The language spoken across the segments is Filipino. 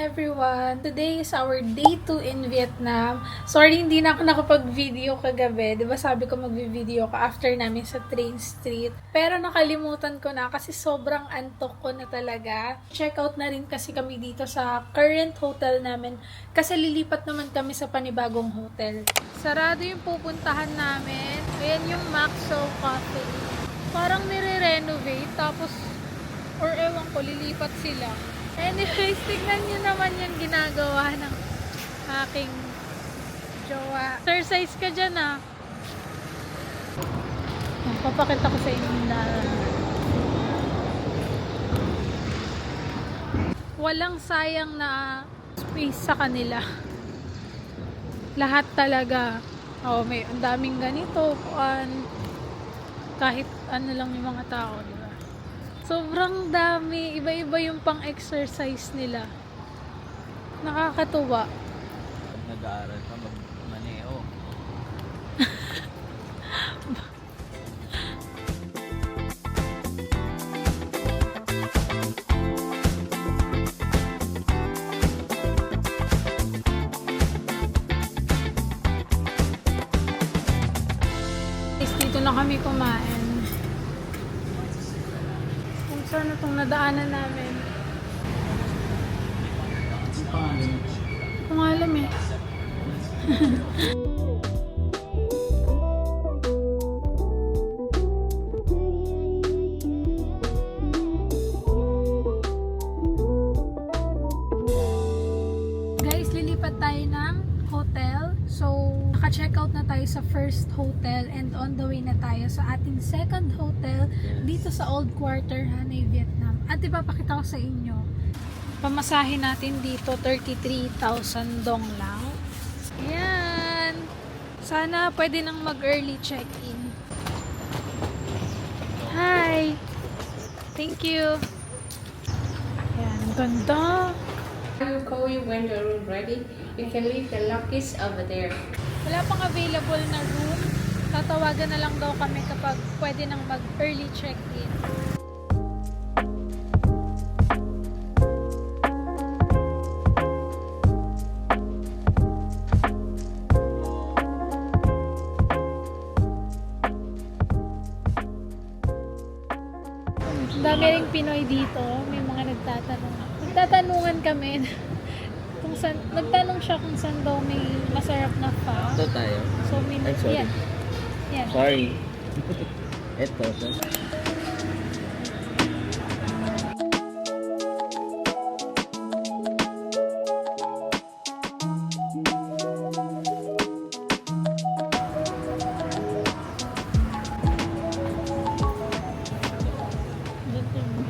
everyone! Today is our day 2 in Vietnam. Sorry, hindi na ako nakapag-video kagabi. Diba sabi ko mag-video ko after namin sa train street. Pero nakalimutan ko na kasi sobrang antok ko na talaga. Check out na rin kasi kami dito sa current hotel namin kasi lilipat naman kami sa panibagong hotel. Sarado yung pupuntahan namin. Ayan yung Maxo Cafe. Parang nire-renovate tapos or ewan ko, lilipat sila. Anyways, tignan nyo naman yung ginagawa ng aking jowa. Exercise ka dyan ah. Papakita ko sa inyo yung daan. Walang sayang na space sa kanila. Lahat talaga. Oh, may ang daming ganito. Kahit ano lang yung mga tao, diba? Sobrang dami. Iba-iba yung pang-exercise nila. Nakakatuwa. Pag nag-aaral ka, mag-maneho. Dito na kami kumain. Kung saan na itong nadaanan namin. Hindi ko nga alam eh. Guys, lilipat tayo ng hotel. So, naka-check out na tayo sa first hotel and on the way na tayo sa ating second hotel dito sa Old Quarter, Hanoi, Vietnam. At ipapakita ko sa inyo. Pamasahin natin dito 33,000 dong lang. Ayan. Sana pwede nang mag-early check-in. Hi! Thank you! Ayan, ang ganda! I will call you when the room ready. You can leave the luggage over there. Wala pang available na room. Tatawagan na lang daw kami kapag pwede nang mag-early check-in. Dami ring Pinoy dito. May mga nagtatanong. Nagtatanungan kami kung saan, nagtanong siya kung saan daw may masarap na pho. Ito tayo. So, Ay, sorry. yeah. Yeah. Sorry. Ito.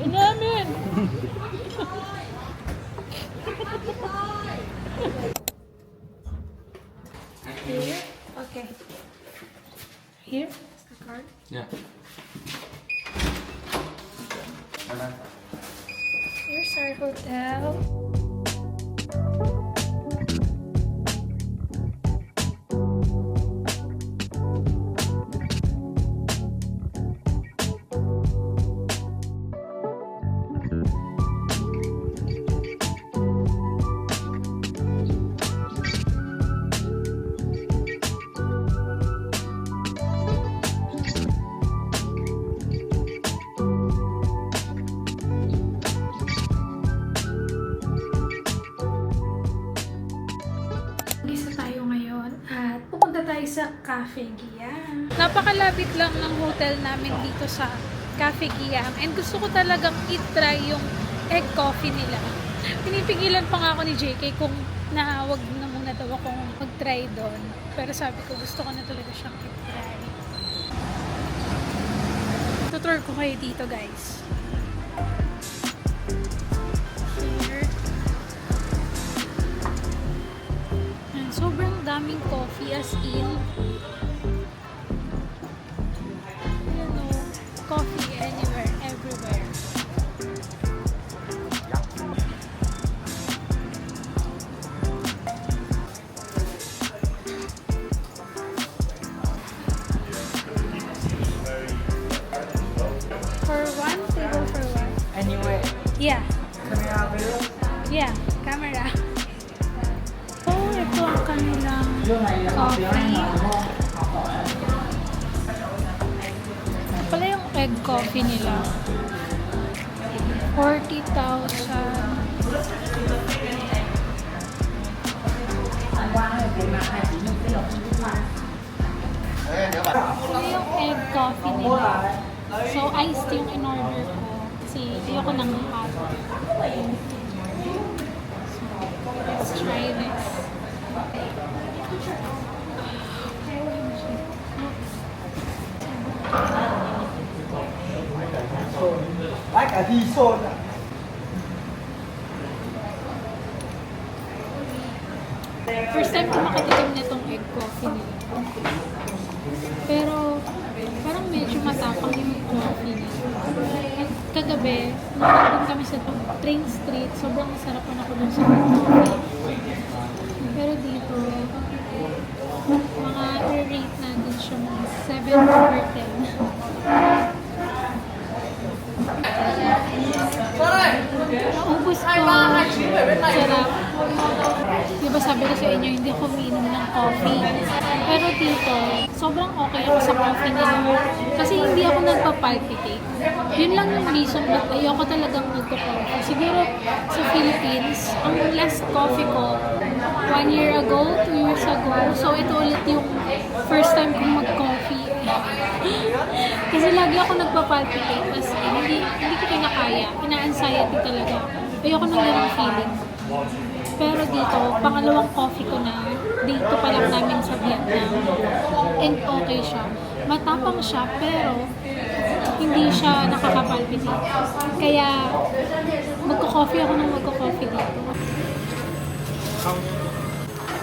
Inamin! Here? Okay. Here? The card? Yeah. Here's our hotel. Isa tayo ngayon at pupunta tayo sa Cafe Giam. Napakalapit lang ng hotel namin dito sa Cafe Giam and gusto ko talagang i-try yung egg coffee nila. Pinipigilan pa nga ako ni JK kung wag na muna daw akong mag-try doon. Pero sabi ko gusto ko na talaga siyang i-try. Tutor ko kayo dito guys. Here. And sobrang daming coffee as in. Ayan o. Coffee anywhere, everywhere. For one, table for one. Anywhere. Yeah. Can we have it? Yeah, camera. Oh, ito ang kanilang coffee. Ito pala yung egg coffee nila. 40,000. Ito yung egg coffee nila. So, iced yung in-order ko. Kasi ayoko nang hot. Let's try this. Lại cả đi xôn ạ. First time ko makatikim nitong egg coffee nila. Pero, parang medyo matapang yung coffee nila. At kagabi, nung kami sa Train Street, sobrang masarap na ako dun sa coffee. Pero dito, mga rate natin siya mga 7 over 10. Naubos ko. Sarap. Diba sabi ko sa inyo, hindi ako umiinom ng coffee. Pero dito, sobrang okay ako sa coffee nila. Kasi hindi ako nagpa-palpitate. Yun lang yung reason ba't ayoko talagang magpa-coffee. Siguro sa Philippines, ang last coffee ko, 1 year ago, 2 years ago. So ito ulit yung first time kong mag-coffee. Kasi lagi ako nagpa-palpitate. Tapos hindi ko kinakaya. Ina-anxiety talaga. Ayoko nang ganong feeling. Pero dito, pangalawang coffee ko na, dito pa lang namin sa Vietnam. And okay siya. Matapang siya, pero hindi siya nakakapalpitate. Kaya, magko-coffee ako nang magko-coffee dito.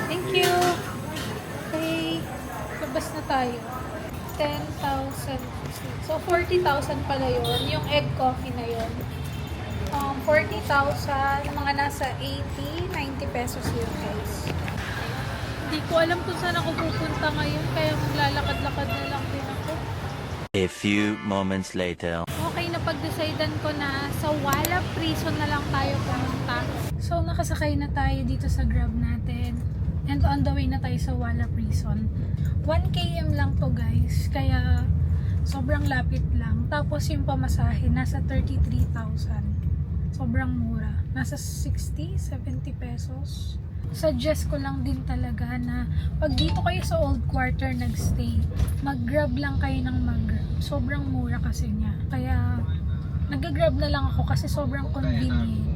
Thank you! Okay, labas na tayo. 10,000. So, 40,000 pala yun. Yung egg coffee na yun. 40,000, mga nasa 80, 90 pesos yun, guys. Hindi ko alam kung saan ako pupunta ngayon, kaya maglalakad-lakad na lang din ako. A few moments later. Okay, napag-decidean ko na sa Wala Prison na lang tayo pumunta. So, nakasakay na tayo dito sa Grab natin. And on the way na tayo sa Wala Prison. 1 km lang to, guys. Kaya, sobrang lapit lang. Tapos yung pamasahe, nasa 33,000. Sobrang mura. Nasa 60, 70 pesos. Suggest ko lang din talaga na pag dito kayo sa Old Quarter nagstay, mag-grab lang kayo ng mag-grab. Sobrang mura kasi niya. Kaya, nag-grab na lang ako kasi sobrang convenient.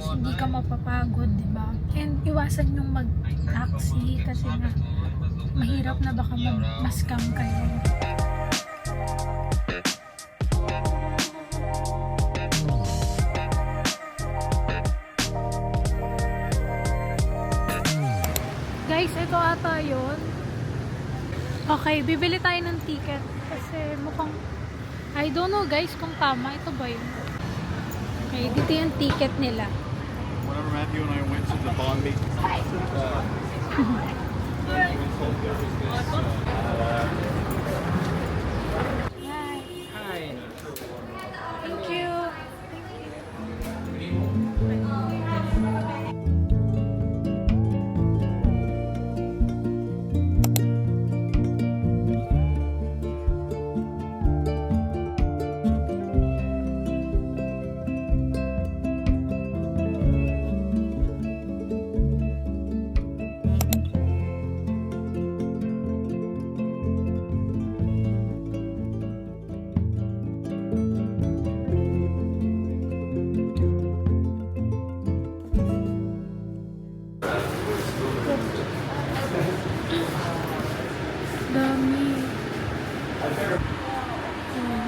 So, hindi ka mapapagod, di ba? And iwasan yung mag-taxi kasi nga mahirap na baka mag-scam kayo. Guys, ito ata yun. Okay, bibili tayo ng ticket. Kasi mukhang, I don't know guys kung tama. Ito ba yun? Okay, dito yung ticket nila. Whenever Matthew and I went to the bond meeting, Hi. Thank you.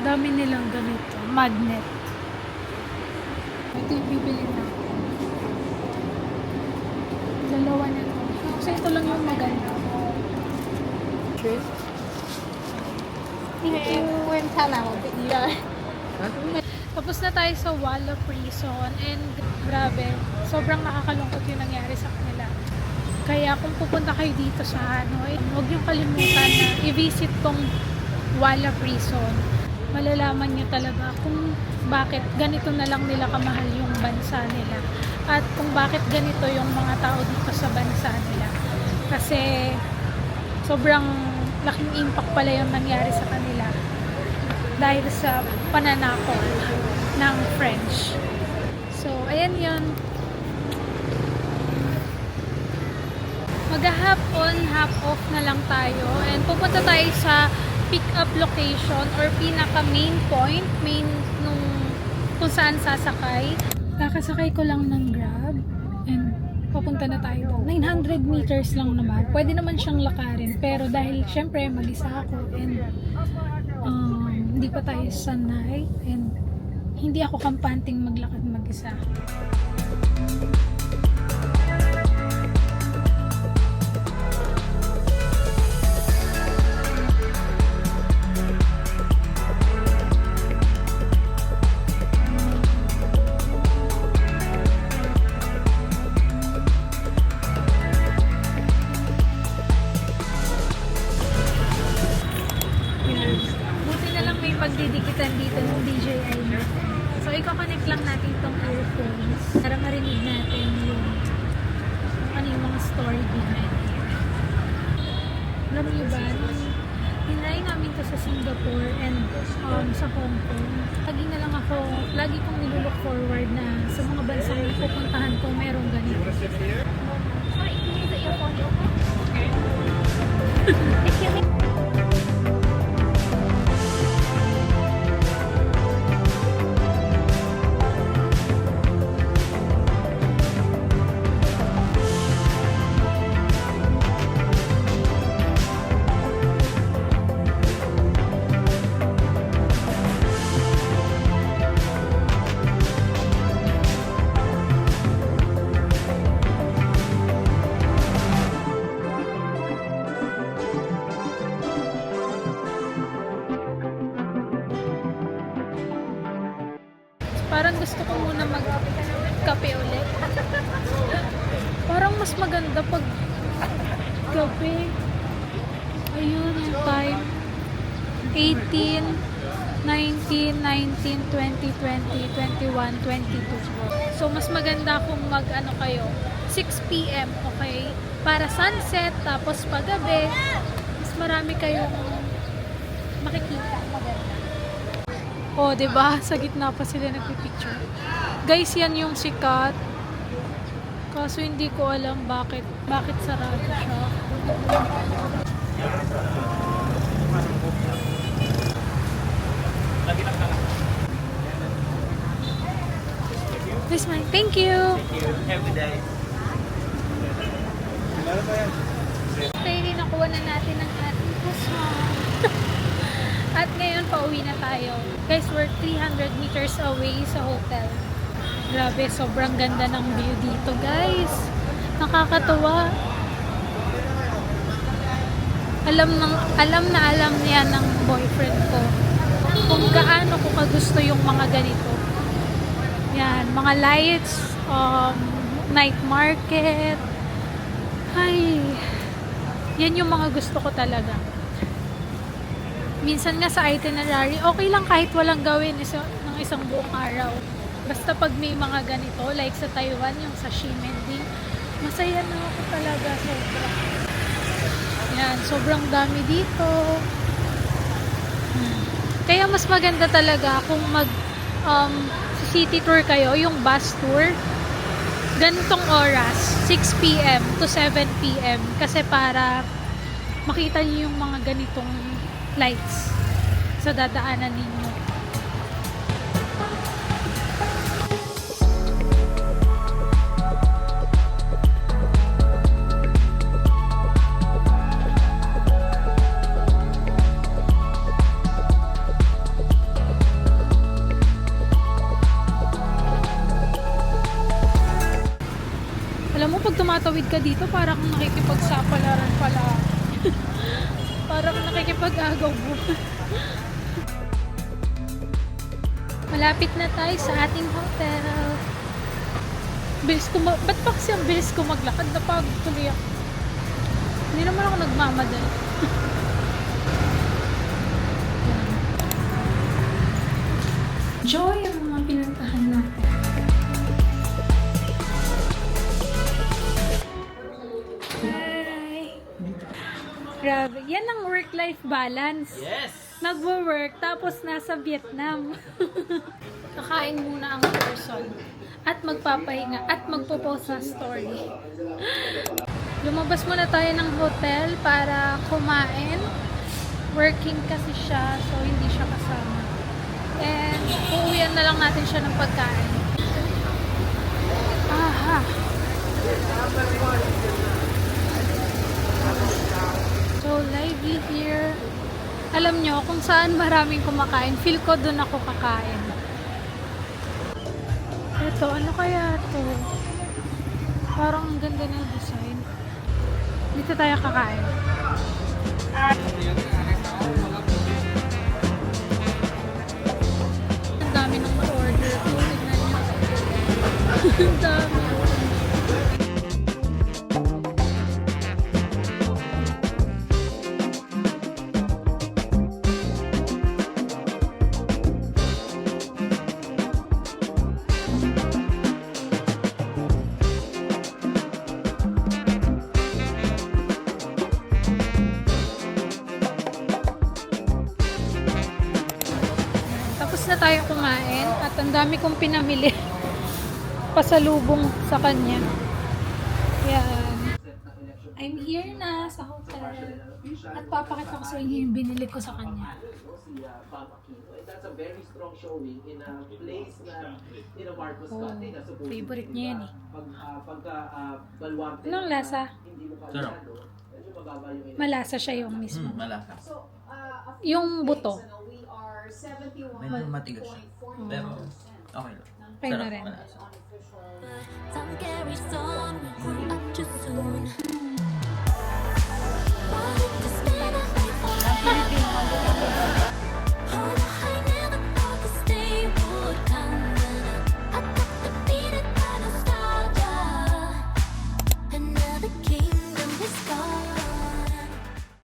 Dami nilang ganito. Magnet. Ito yung bibili natin. Dalawa na to. Kasi ito lang yung maganda. True. Thank you. Tapos na tayo sa Wala Prison. And grabe, sobrang nakakalungkot yung nangyari sa kanila. Kaya kung pupunta kayo dito sa Hanoi, huwag niyong kalimutan na i-visit tong Wala Prison. Malalaman nyo talaga kung bakit ganito na lang nila kamahal yung bansa nila at kung bakit ganito yung mga tao dito sa bansa nila. Kasi sobrang laking impact pala yung nangyari sa kanila dahil sa pananakol ng French. So, ayan yun. Mag-half on, half off na lang tayo and pupunta tayo sa pick-up location or pinaka main point, main nung kung saan sasakay. Kakasakay ko lang ng Grab and papunta na tayo doon. 900 meters lang naman. Pwede naman siyang lakarin pero dahil syempre mag-isa ako and hindi pa tayo sanay and hindi ako kampanting maglakad mag-isa. Buti na lang may pagdidikitan dito ng DJI. So, i-connect lang natin itong earphones para marinig natin yung ano yung mga story behind it. Alam niyo ba, tinry namin to sa Singapore and sa Hong Kong. Lagi kong nilulook forward na sa mga bansang pupuntahan ko merong ganito. Sorry, can you use your phone? Okay. Parang gusto ko muna mag-kape ulit. Parang mas maganda pag gabi. Ayun, yung time. 18, 19, 19, 20, 20, 21, 22. So, mas maganda kung mag-ano kayo. 6 p.m. okay? Para sunset, tapos paggabi, mas marami kayong makikita. Maganda. Oh, 'di ba? Sa gitna pa sila nagpi-picture. Guys, yan yung sikat. Kaso hindi ko alam bakit sarado siya. This one. Thank you. Have a good day. Okay, nakuha na natin ang ating kusma. At ngayon, pauwi na tayo. Guys, we're 300 meters away sa hotel. Grabe, sobrang ganda ng view dito, guys. Nakakatuwa. Alam niya ng boyfriend ko kung gaano ko kagusto yung mga ganito. Yan, mga lights, night market. Ay, yan yung mga gusto ko talaga. Minsan nga sa itinerary, okay lang kahit walang gawin ng isang buong araw. Basta pag may mga ganito, like sa Taiwan, yung sa Ximending, masaya na ako talaga. Yan, sobrang dami dito. Kaya mas maganda talaga kung city tour kayo, yung bus tour, ganitong oras, 6 p.m. to 7 p.m. Kasi para makita niyo yung mga ganitong lights sa dadaanan ninyo. Alam mo, pag tumatawid ka dito, parang nakikipagsapalaran pala. Parang nakikipag-agaw mo. Malapit na tayo sa ating hotel. Ba't pa kasi ang bilis ko maglakad? Napagod tuloy ako. Hindi naman ako nagmamadali. Joy Grabe. Yan ang work-life balance. Yes! Nagwo-work, tapos nasa Vietnam. Kakain muna ang person. At magpapahinga. At magpo-post ng story. Lumabas muna tayo ng hotel para kumain. Working kasi siya, so hindi siya kasama. And uuwian na lang natin siya ng pagkain. Aha. So, lively here. Alam nyo, kung saan maraming kumakain, feel ko doon ako kakain. Ito, ano kaya ito? Parang ang ganda ng design. Dito tayo kakain. Ang dami ng order. Tignan nyo. Ang dami. Tapos na tayo kumain at ang dami kong pinamili pasalubong sa kanya. Yan. I'm here na sa hotel at papakita ko sa inyo yung binili ko sa kanya. That's a very strong showing in a place na in a Marcos City na supposed Favorite niya yan eh. pagka balwarte Anong lasa? hindi mo kalado medyo mababa yung Malasa siya yung mismo. Malasa. Yung buto. Medyo matigas siya. Pero, okay lang. Okay na rin. Malasa. Don't carry some